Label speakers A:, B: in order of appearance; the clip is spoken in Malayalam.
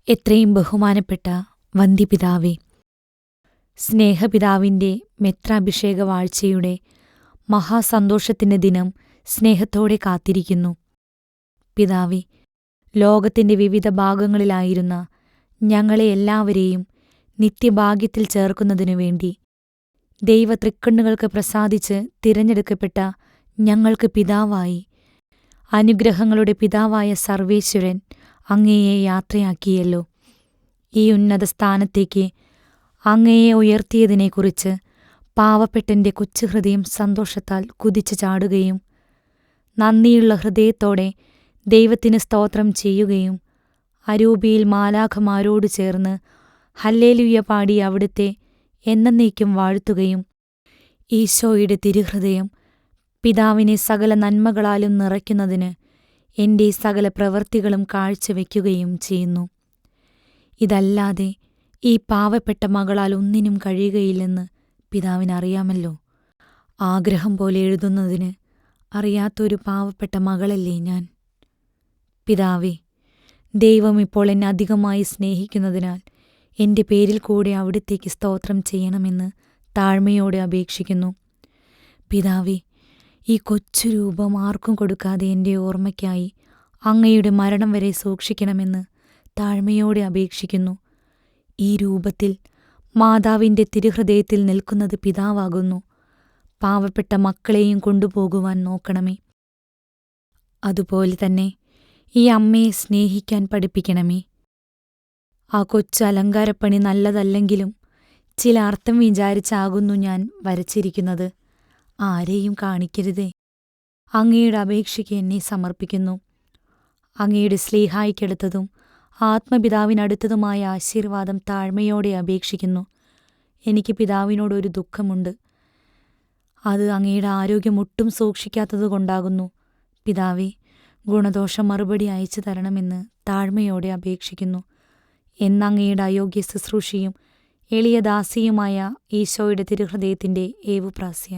A: എത്രയും ബഹുമാനപ്പെട്ട വന്ധ്യപിതാവേ, സ്നേഹപിതാവിൻ്റെ മെത്രാഭിഷേക വാഴ്ചയുടെ മഹാസന്തോഷത്തിൻ്റെ ദിനം സ്നേഹത്തോടെ കാത്തിരിക്കുന്നു. പിതാവേ, ലോകത്തിൻ്റെ വിവിധ ഭാഗങ്ങളിലായിരുന്ന ഞങ്ങളെ എല്ലാവരെയും നിത്യഭാഗ്യത്തിൽ ചേർക്കുന്നതിനു വേണ്ടി ദൈവതൃക്കണ്ണുകൾക്ക് പ്രസാദിച്ച് തിരഞ്ഞെടുക്കപ്പെട്ട ഞങ്ങൾക്ക് പിതാവായി, അനുഗ്രഹങ്ങളുടെ പിതാവായ സർവേശ്വരൻ അങ്ങയെ യാത്രയാക്കിയല്ലോ. ഈ ഉന്നത സ്ഥാനത്തേക്ക് അങ്ങയെ ഉയർത്തിയതിനെക്കുറിച്ച് പാവപ്പെട്ടെൻ്റെ കൊച്ചുഹൃദയം സന്തോഷത്താൽ കുതിച്ചു ചാടുകയും നന്ദിയുള്ള ഹൃദയത്തോടെ ദൈവത്തിന് സ്തോത്രം ചെയ്യുകയും അരൂപിയിൽ മാലാഖമാരോട് ചേർന്ന് ഹല്ലേലൂയ പാടി അവിടുത്തെ എന്നേക്കും വാഴ്ത്തുകയും ഈശോയുടെ തിരുഹൃദയം പിതാവിനെ സകല നന്മകളാലും നിറയ്ക്കുന്നതിന് എൻ്റെ സകല പ്രവൃത്തികളും കാഴ്ചവെക്കുകയും ചെയ്യുന്നു. ഇതല്ലാതെ ഈ പാവപ്പെട്ട മകളാൽ ഒന്നിനും കഴിയുകയില്ലെന്ന് പിതാവിനറിയാമല്ലോ. ആഗ്രഹം പോലെ എഴുതുന്നതിന് അറിയാത്തൊരു പാവപ്പെട്ട മകളല്ലേ ഞാൻ. പിതാവേ, ദൈവം ഇപ്പോൾ എന്നെ അധികമായി സ്നേഹിക്കുന്നതിനാൽ എൻ്റെ പേരിൽ കൂടെ അവിടുത്തേക്ക് സ്തോത്രം ചെയ്യണമെന്ന് താഴ്മയോടെ അപേക്ഷിക്കുന്നു. പിതാവേ, ഈ കൊച്ചു രൂപം ആർക്കും കൊടുക്കാതെ എൻ്റെ ഓർമ്മയ്ക്കായി അങ്ങയുടെ മരണം വരെ സൂക്ഷിക്കണമെന്ന് താഴ്മയോടെ അപേക്ഷിക്കുന്നു. ഈ രൂപത്തിൽ മാതാവിൻ്റെ തിരുഹൃദയത്തിൽ നിൽക്കുന്നത് പിതാവാകുന്നു. പാവപ്പെട്ട മക്കളെയും കൊണ്ടുപോകുവാൻ നോക്കണമേ. അതുപോലെ തന്നെ ഈ അമ്മയെ സ്നേഹിക്കാൻ പഠിപ്പിക്കണമേ. ആ കൊച്ചു അലങ്കാരപ്പണി നല്ലതല്ലെങ്കിലും ചില അർത്ഥം വിചാരിച്ചാകുന്നു ഞാൻ വരച്ചിരിക്കുന്നത്. ആരെയും കാണിക്കരുതേ. അങ്ങയുടെ അപേക്ഷയ്ക്ക് എന്നെ സമർപ്പിക്കുന്നു. അങ്ങയുടെ സ്ലീഹായ്ക്കടുത്തതും ആത്മപിതാവിനടുത്തതുമായ ആശീർവാദം താഴ്മയോടെ അപേക്ഷിക്കുന്നു. എനിക്ക് പിതാവിനോടൊരു ദുഃഖമുണ്ട്. അത് അങ്ങയുടെ ആരോഗ്യം ഒട്ടും സൂക്ഷിക്കാത്തതുകൊണ്ടാകുന്നു. പിതാവേ, ഗുണദോഷ മറുപടി അയച്ചു തരണമെന്ന് താഴ്മയോടെ അപേക്ഷിക്കുന്നു. എന്നങ്ങയുടെ അയോഗ്യ ശുശ്രൂഷയും എളിയ ദാസിയുമായ ഈശോയുടെ തിരുഹൃദയത്തിൻ്റെ ഏവുപ്രാസ്യ